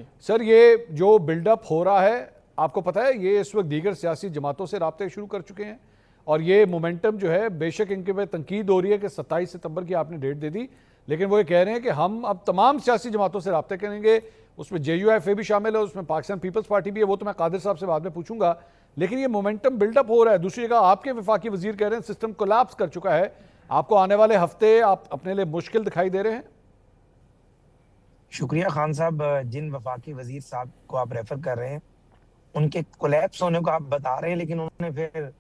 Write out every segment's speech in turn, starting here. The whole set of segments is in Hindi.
जी सर, ये जो बिल्डअप हो रहा है, आपको पता है ये इस वक्त दीगर सियासी जमातों से राब्ते शुरू कर चुके हैं और ये मोमेंटम जो है, बेशक इनके पे तनकीद हो रही है कि 27 सितंबर की आपने डेट दे दी, लेकिन वो ये कह रहे हैं कि हम अब तमाम सियासी जमातों से राब्ते करेंगे। उसमें JUIFA भी शामिल है, उसमें पाकिस्तान पीपल्स पार्टी भी है, वो तो मैं कादिर साहब से बाद में पूछूंगा। लेकिन ये मोमेंटम बिल्डअप हो रहा है। दूसरी जगह आपके वफाकी वजीर कह रहे हैं सिस्टम कोलैप्स कर चुका है। आपको आने वाले हफ्ते आप अपने लिए मुश्किल दिखाई दे रहे हैं? शुक्रिया खान साहब। जिन वफाकी वजीर साहब को आप रेफर कर रहे हैं, उनके कोलैप्स होने को आप बता रहे हैं, लेकिन उन्होंने फिर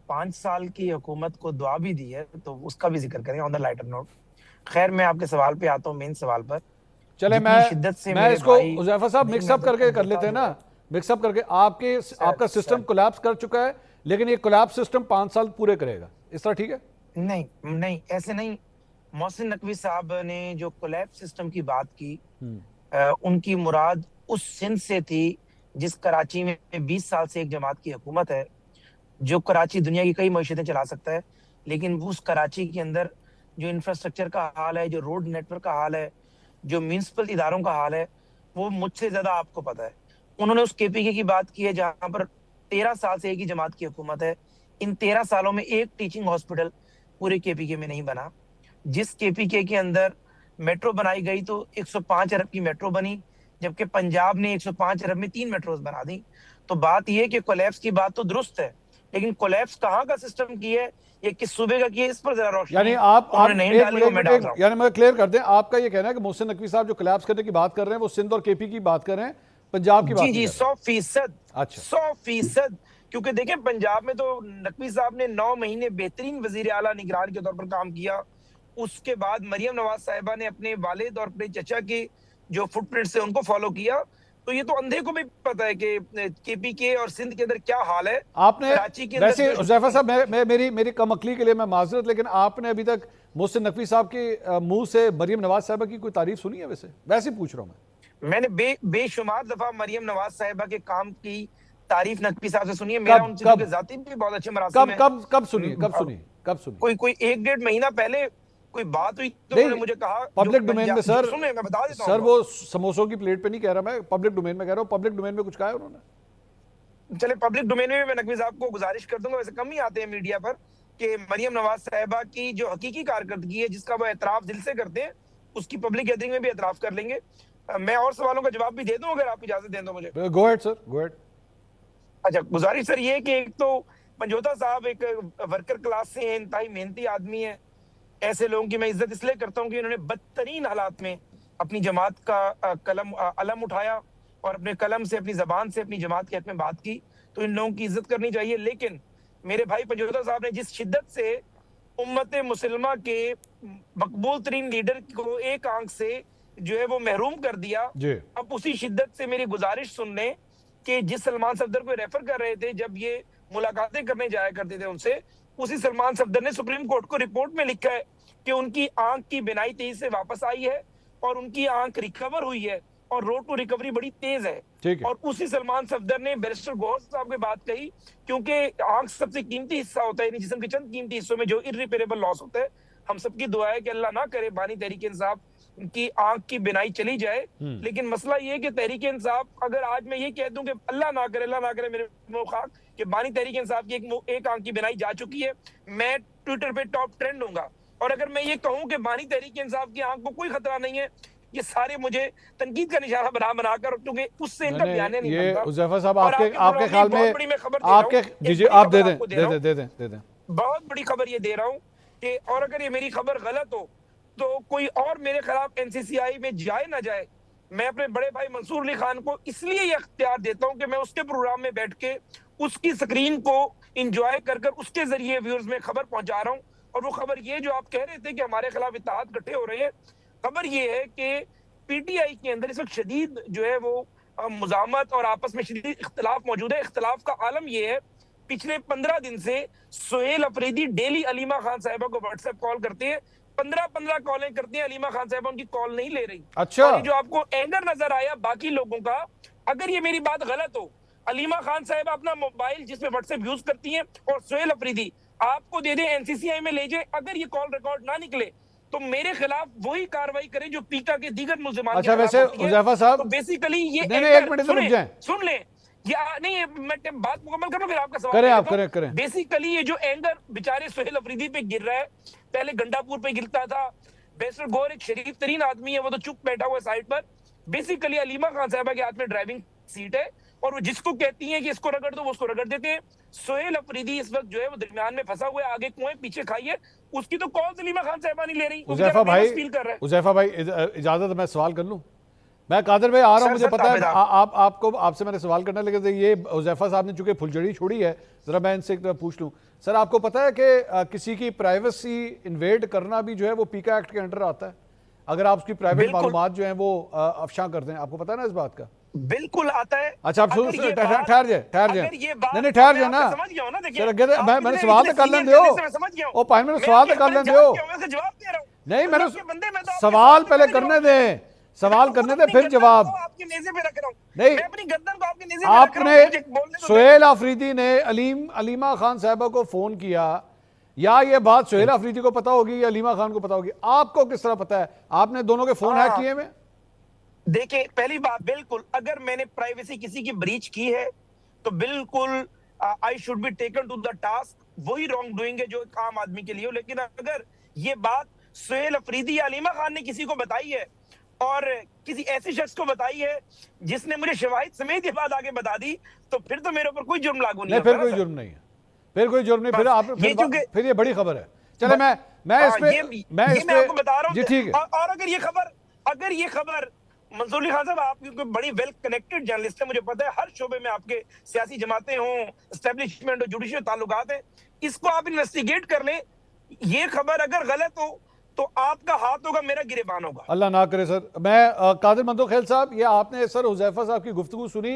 5 साल की हुकूमत को दुआ भी दी है, तो उसका भी जिक्र करें ऑन द लाइटर नोट। खैर, मैं आपके सवाल पे आता हूँ, मेन सवाल पर। चले, जितनी शिद्दत से मैं मेरे इसको भाई, उज़ैफा साहब नहीं, मैं मिक्सअप करके कर देता लेते हैं जो ना। है मिक्सअप करके सर आपका सिस्टम सर कोलैप्स कर चुका है, लेकिन ये कोलैप्स सिस्टम 5 साल पूरे करेगा, इस तरह ठीक है? नहीं नहीं, ऐसे नहीं। मोहसिन नकवी साहब ने जो कोलैप्स सिस्टम की बात की, उनकी मुराद उस सिंध से थी जिस कराची में 20 साल से एक जमात की हुकूमत है, जो कराची दुनिया की कई मईशतें चला सकता है, लेकिन उस कराची के अंदर जो इंफ्रास्ट्रक्चर का हाल है, जो रोड नेटवर्क का हाल है, जो म्यूनसिपल इदारों का हाल है, वो मुझसे ज्यादा आपको पता है। उन्होंने उस KPK की बात की है जहां पर 13 साल से एक ही जमात की हुकूमत है। इन 13 सालों में एक टीचिंग हॉस्पिटल पूरे KPK में नहीं बना। जिस KPK के अंदर मेट्रो बनाई गई तो 105 अरब की मेट्रो बनी, जबकि पंजाब ने 105 अरब में 3 मेट्रोज बना दी। तो बात यह कि कोलैप्स की बात तो दुरुस्त है, लेकिन कोलैप्स कहाँ का सिस्टम की है, ये किस सूबे का की है, इस पर जरा रोशनी यानी आप उन्होंने नहीं एक डाली, मिनट वो एक मैं मिनट डाल रहा एक हूँ। यानी मैं क्लियर कर दें, आपका ये कहना है कि मोहसिन नकवी साहब जो कोलैप्स करने की बात कर रहे हैं वो सिंध और KP की बात कर रहे हैं, पंजाब की जी बात नहीं जी, कर रहे? 100%। अच्छा। 100%। क्योंकि देखें, पंजाब में तो नकवी साहब ने 9 महीने बेहतरीन वजीर आला निगरान के तौर पर काम किया। उसके बाद मरियम नवाज साहिबा ने अपने वालिद और अपने चचा के जो फुटप्रिंट से उनको फॉलो किया। तो ये तो अंधे को भी पता है कि KPK और सिंध के अंदर क्या हाल है। आपने कराची के अंदर वैसे जो हुज़ैफा साहब, मेरी कम अकली के लिए मैं माजरत, लेकिन आपने अभी तक मोहसिन नकवी साहब के मुंह से मरियम नवाज साहिबा की कोई तारीफ सुनी है? वैसे ही पूछ रहा हूं मैं। मैंने बेशुमार दफा मरियम नवाज साहिबा के काम की तारीफ नकवी साहब से सुनी है। मेरा कब उनसे कब चूंकि जाती भी बहुत अच्छे मरासिम कब है। कब कब सुनिए, कब अब सुनिए, कब सुनिए? कोई कोई 1 डेढ़ महीना पहले कोई बात हुई तो उन्होंने नहीं, मुझे कहा, जो पब्लिक डोमेन में पंजाब, जो सर। सुने मैं बता देता हूँ सर, आपको। वो समोसों की प्लेट पे नहीं कह रहा मैं, पब्लिक डोमेन में कह रहा हूँ। पब्लिक डोमेन में कुछ कहा है उन्होंने? चले, पब्लिक डोमेन में भी मैं नकवी साहब को गुजारिश कर दूंगा, वैसे कम ही आते हैं मीडिया पर, कि मरियम नवाज साहिबा की जो हकीकी कारकर्दगी है, जिसका वो एतराफ दिल से करते हैं, उसकी पब्लिक गैदरिंग में भी एतराफ कर लेंगे। मैं और सवालों का जवाब भी दे दूं अगर आप इजाजत दें तो मुझे। गो हेड सर, गो हेड। अच्छा, गुजारिश सर ये कि एक तो पंजोता साहब एक वर्कर क्लास से हैं, इंतहाई मेहनती आदमी है। ऐसे लोगों की मैं इज्जत इसलिए करता हूँ कि उन्होंने बदतरीन हालात में अपनी जमात का अलम उठाया और अपने कलम से, अपनी जबान से अपनी जमात के हक में बात की। तो इन लोगों की इज्जत करनी चाहिए। लेकिन मेरे भाई पंजोता साहब ने जिस शिद्दत से उम्मत मुसलमा के मकबूल तरीन लीडर को एक आंख से जो है वो महरूम कर दिया, जी। अब उसी शिद्दत से मेरी गुजारिश सुन लें कि जिस सलमान सफदर को रेफर कर रहे थे, जब ये मुलाकातें करने जाया करते थे उनसे, उसी सलमान सफदर ने सुप्रीम कोर्ट को रिपोर्ट में लिखा है कि उनकी आंख की बिनाई तेजी से वापस आई है और उनकी आंख रिकवर हुई है और रोड टू रिकवरी बड़ी तेज है। ठीक है। और उसी सलमान सफदर ने बैरिस्टर गौहर साहब की बात कही, क्योंकि आंख सबसे कीमती हिस्सा होता है, जिस्म के चंद कीमती हिस्सों में जो इर्रिपेरेबल लॉस होता है। हम सबकी दुआ है कि अल्लाह ना करे बानी तहरीक इंसाफ की आंख की बिनाई चली जाए। लेकिन मसला ये है कि तहरीक इंसाफ, अगर आज मैं ये कह दूं कि अल्लाह ना करे मेरे मुखाक कि बानी तहरीक इंसाफ की एक आंख की बिनाई जा चुकी है, मैं ट्विटर पे टॉप ट्रेंड होऊंगा। और अगर मैं ये कहूं कि बानी तहरीक इंसाफ की आंख को कोई खतरा नहीं है, ये सारे मुझे तनकीद का निशाना बना कर, क्योंकि उससे इनका बयान नहीं ये बनता। हुज़ैफा साहब, और आपके ख्याल में बहुत बड़ी मैं खबर दे रहा हूं, आपके जी एक जी, बड़ी आप खबर दे दें, आपको दे दे रहा दें, हूं, दे दें, दे दें। बहुत बड़ी खबर ये दे रहा हूं कि, और अगर ये मेरी खबर गलत हो तो कोई और मेरे खिलाफ NCCI में जाए ना जाए, मैं अपने बड़े भाई मंसूर अली खान को इसलिए ये इख्तियार देता हूं कि मैं उसके प्रोग्राम में बैठ के उसकी स्क्रीन को इंजॉय कर कर उसके जरिए व्यूअर्स में खबर पहुंचा रहा हूं। और वो खबर ये जो आप कह रहे थे कि हमारे खिलाफ इत्तेहाद इकट्ठे हो रहे हैं, खबर ये है कि PTI के अंदर इस वक्त शदीद जो है वो मुजामत और आपस में शदीद इख्तलाफ मौजूद है। इख्तलाफ का आलम यह है, पिछले 15 दिन से सुहेल अफरीदी डेली अलीमा खान साहिबा को व्हाट्सएप कॉल करते हैं, 15-15 कॉलें करती हैं, अलीमा खान साहिबा उनकी कॉल नहीं ले रही। अच्छा। और ये जो आपको एंगर नजर आया बाकी लोगों का, अगर ये मेरी बात गलत हो, अलीमा खान साहिबा अपना मोबाइल जिसमें व्हाट्सएप यूज करती हैं और सुहेल अफरीदी आपको दे दें, NCCI में ले जाए, अगर ये कॉल रिकॉर्ड ना निकले तो मेरे खिलाफ वही कार्रवाई करें जो पीका के दीगर मुल्जिमान अच्छा, वैसे हुज़ैफा साहब, तो बेसिकली ये नहीं एक मिनट रुक जाए, सुन ले या नहीं, मैं बात मुकम्मल करूं फिर आपका सवाल करें आप, करें। बेसिकली ये जो एंगर बेचारे सुहेल अफरीदी पे गिर रहा है, पहले गंडापुर पे गिरता था। बैरिस्टर गौहर एक शरीफ तरीन आदमी है, वो तो चुप बैठा हुआ साइड पर। बेसिकली अलीमा खान साहबा के हाथ में ड्राइविंग सीट है और वो जिसको कहती हैं कि इसको रगड़ दो वो उसको रगड़ देते हैं। सुहेल अफरीदी इस वक्त जो है वो दरमियान में फंसा हुआ है, आगे कुएं पीछे खाइए, उसकी तो कॉल अलीमा खान साहबा नहीं ले रही। हुज़ैफा भाई, हुज़ैफा भाई इजाजत, मैं सवाल कर लूं? मैं कादिर भाई आ रहा हूं, मुझे पता है आपसे मैंने सवाल करना, लेकिन ये हुज़ैफा साहब ने चूंकि फुलझड़ी छोड़ी है, जरा मैं इनसे पूछ लूं। सर, आपको पता है कि किसी की प्राइवेसी इन्वेड करना भी जो है वो पीका एक्ट के अंडर आता है, अगर आप उसकी प्राइवेट मालूमात जो है वो अफशा कर दें? आपको पता है ना इस बात का? बिल्कुल आता है। अच्छा, आप ठहर जाए नहीं ठहर जाए ना सर, मैंने सवाल तो कर लें दो, ओ भाई मैंने सवाल तो कर लें दो, नहीं मैंने सवाल पहले करने दें, सवाल करने दे फिर जवाब। आपके नेज़े पे रख रहा हूं, नहीं, मैं अपनी गर्दन को आपके नेज़े पे रख रहा हूं। आपने सुहेल अफरीदी ने अलीमा खान साहबा को फोन किया, या ये बात सुहेल अफरीदी को पता होगी या अलीमा खान को पता होगी? आपको किस तरह पता है? आपने दोनों के फोन हैक किए में? देखिए, पहली बात, बिल्कुल अगर मैंने प्राइवेसी किसी की ब्रीच की है तो बिल्कुल I should be taken to the task. वही रॉन्ग डूइंग है जो एक आम आदमी के लिए हो। लेकिन अगर ये बात सुहेल अफरीदी या अलीमा खान ने किसी को बताई है और किसी ऐसे शख्स को बताई है जिसने मुझे शवाहिद समेत ये बात आगे बता दी, तो फिर तो मेरे ऊपर कोई जुर्म लागू नहीं है। फिर कोई जुर्म नहीं है, फिर कोई जुर्म नहीं, फिर आप फिर ये बड़ी खबर है। चले, मैं इस पे आपको बता रहा हूं जी, ठीक है। और अगर ये खबर मंसूर अली खान साहब, आप क्योंकि बड़ी वेल कनेक्टेड जर्नलिस्ट है, मुझे पता है हर शोबे में आपके सियासी जमातें हों, एस्टेब्लिशमेंट और जुडिशियल ताल्लुकात हैं, इसको आप इन्वेस्टिगेट कर लें। ये खबर अगर गलत हो तो आपका हाथ होगा, मेरा गिरेबान होगा। अल्लाह ना करे सर। मैं कादिर मंदोखेल साहब, ये आपने सर हुज़ैफा साहब की गुफ्तगू सुनी,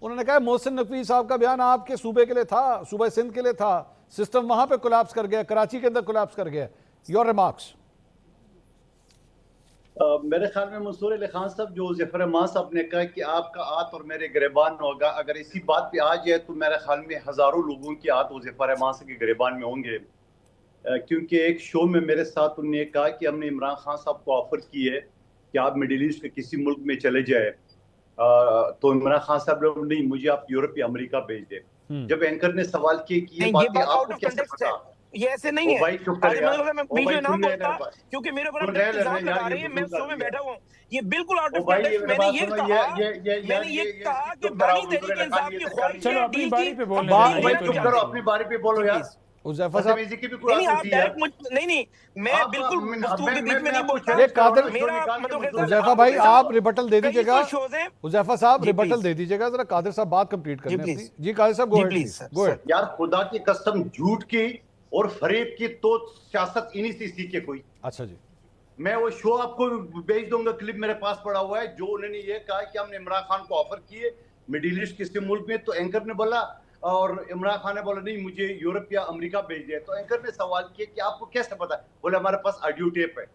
उन्होंने कहा मोहसिन नकवी साहब का बयान आपके सूबे के लिए था, सूबे सिंध के लिए था, सिस्टम वहां पे कोलैप्स कर गया, कराची के अंदर कोलैप्स कर गया। Your remarks? मेरे ख्याल में मंसूर अली खान साहब, जो ज़फ़र रहमान साहब ने कहा कि आपका हाथ और मेरे गिरेबान होगा, अगर इसी बात पे आ जाए तो मेरे ख्याल में हज़ारों लोगों के हाथ ज़फ़र रहमान साहब के गिरेबान में होंगे। क्योंकि एक शो में मेरे साथ उन्होंने कहा कि हमने इमरान खान साहब को ऑफर की है कि आप मिडिल ईस्ट के किसी मुल्क में चले जाए, तो इमरान खान साहब ने नहीं, मुझे आप यूरोप या अमेरिका भेज दे। जब एंकर ने सवाल किए कि ये बातें आपको कैसे पता, ये ऐसे नहीं है भाई चुप कर यार, मैं बीच में नाम बोलता क्योंकि मेरे ऊपर इल्जाम लगा रहे हैं, मैं शो में बैठा हुआ हूं। ये बिल्कुल आउट ऑफ कॉन्टेक्स्ट। मैंने ये कहा कि बानी तहरीक इंसाफ की ख्वाहिश है डील की। चुप करो, अपनी बारी पे बोलो यार। हुज़ैफा साहब, नहीं, मैं बिल्कुल गुफ्तगू के बीच में नहीं बोलता। हुज़ैफा भाई, आप रिबटल दे दीजिएगा। हुज़ैफा साहब, रिबटल दे दीजिएगा, जरा कादिर साहब बात कंप्लीट कर लें। जी कादिर साहब, गो अहेड। यार खुदा की कसम, झूठ की और फरेब की तो सियासत इन्हीं से सीखे कोई। अच्छा जी, मैं वो शो आपको भेज दूंगा, क्लिप मेरे पास पड़ा हुआ है, जो उन्होंने ये कहा कि हमने इमरान खान को ऑफर किए मिडिल ईस्ट किसी मुल्क में, तो एंकर ने बोला और इमरान खान ने बोला नहीं, मुझे यूरोप या अमेरिका भेज दिया। तो एंकर ने सवाल किया कि आपको कैसे पता? बोले हमारे पास ऑडियो टेप है।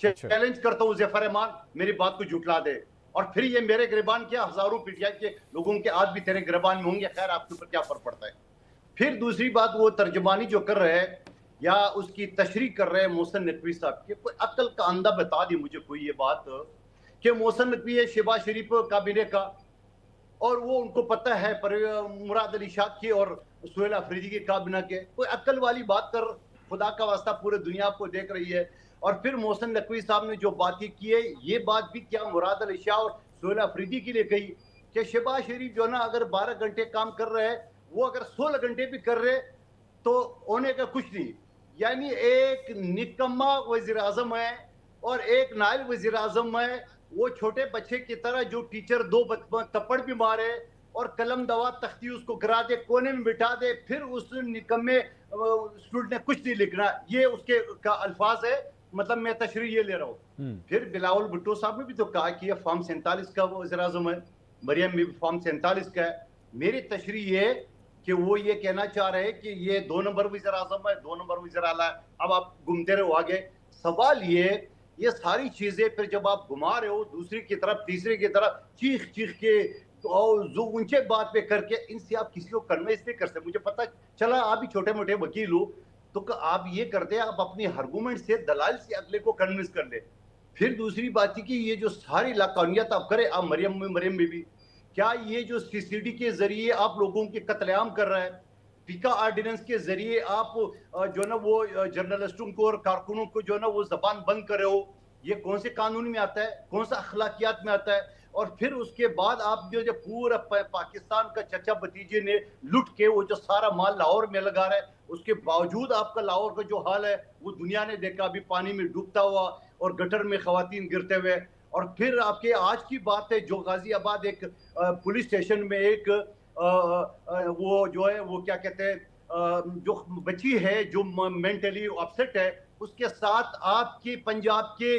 चैलेंज करता हूँ ज़फ़र रहमान, मेरी बात को झुठला दे। और फिर ये मेरे गिरबान किया, हजारों पीटीआई के लोगों के आज भी तेरे गिरबान में होंगे, खैर आपके ऊपर क्या फर्क पड़ता है। फिर दूसरी बात, वो तर्जमानी जो कर रहे हैं या उसकी तशरीह कर रहे हैं मोहसिन नकवी साहब की, कोई अक्ल का अंधा बता दी मुझे कोई ये बात कि मोहसिन नकवी है शहबाज शरीफ काबिने का, और वो उनको पता है पर मुराद अली शाह की और सुहेल अफरीदी की काबिना के। कोई अक्ल वाली बात कर, खुदा का वास्ता, पूरे दुनिया आपको देख रही है। और फिर मोहसिन नकवी साहब ने जो बातें की है, ये बात भी क्या मुराद अली शाह और सुहेल अफरीदी के लिए कही कि शहबाज शरीफ जो ना अगर 12 घंटे काम कर रहे हैं, वो अगर 16 घंटे भी कर रहे तो होने का कुछ नहीं। यानी एक निकम्मा वजीर आजम है और एक नायब वजीर आजम है, वो छोटे बच्चे की तरह जो टीचर 2 थप्पड़ भी मारे और कलम दवा तख्ती उसको गिरा दे, कोने में बिठा दे, फिर उस निकम्मे स्टूडेंट ने कुछ नहीं लिखना, ये उसके का अल्फाज है। मतलब मैं तशरीह ये ले रहा हूँ। फिर बिलावल भुट्टो साहब ने भी तो कहा कि ये फॉर्म 47 का वो वज़ीर आज़म है, मरियम भी फॉर्म 47 का है। मेरी तशरीह ये कि वो ये कहना चाह रहे हैं कि ये 2 नंबर वज़ीर आज़म है, 2 नंबर वज़ीर आला है। अब आप घूमते रहो आगे। सवाल ये सारी चीजें फिर जब आप घुमा रहे हो दूसरी की तरफ तीसरी की तरफ, चीख चीख के और जो ऊंचे बात पे करके, इनसे आप किसी को कन्विंस नहीं कर सकते। मुझे पता चला आप भी छोटे मोटे वकील हो, तो आप ये करते हैं, आप अपनी आर्गुमेंट से, दलाल से अगले को कन्विंस कर ले। फिर दूसरी बात है कि ये जो सारी लाकानियत आप करें, आप मरियम बीबी, क्या ये जो सीसीडी के जरिए आप लोगों के कत्लेआम कर रहा है, पीका ऑर्डिनेंस के जरिए आप जो ना वो जर्नलिस्टों को और कारकुनों को जो ना वो जबान बंद कर रहे हो, ये कौन से कानून में आता है, कौन सा अखलाकियात में आता है? और फिर उसके बाद आप जो पूरा पाकिस्तान का चचा भतीजे ने लुट के वो जो सारा माल लाहौर में लगा रहा है, उसके बावजूद आपका लाहौर का जो हाल है वो दुनिया ने देखा, अभी पानी में डूबता हुआ और गटर में खवातीन गिरते हुए। और फिर आपके आज की बात है, जो गाजियाबाद एक पुलिस स्टेशन में एक वो जो है वो क्या कहते हैं जो बच्ची है जो मेंटली अपसेट है, उसके साथ आपके पंजाब के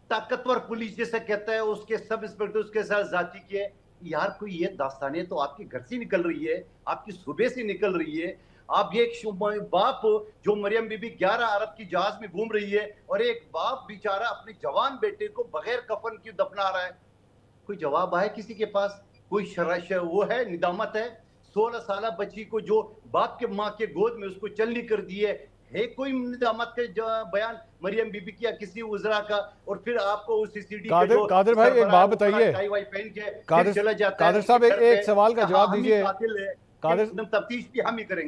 ताकतवर पुलिस जैसे कहता है उसके सब इंस्पेक्टर उसके साथ जाती किए। यार कोई ये दास्तानें तो आपके घर से निकल रही है, आपकी सूबे से निकल रही है। आप ये एक बाप जो मरियम बीबी 11 अरब की जहाज में घूम रही है और एक बाप बेचारा अपने जवान बेटे को बगैर कफन क्यों दफना रहा है? कोई जवाब आए किसी के पास? कोई वो है, निदामत है? 16 साल बच्ची को जो बाप के माँ के गोद में उसको चलनी कर दी है कोई निदामत के बयान मरियम बीबी की या किसी उजरा का? और फिर आपको उस सीसीडी कादिर भाई एक बात बताइए, कादिर साहब एक सवाल का जवाब दीजिए। तफ्तीश भी हम ही करेंगे।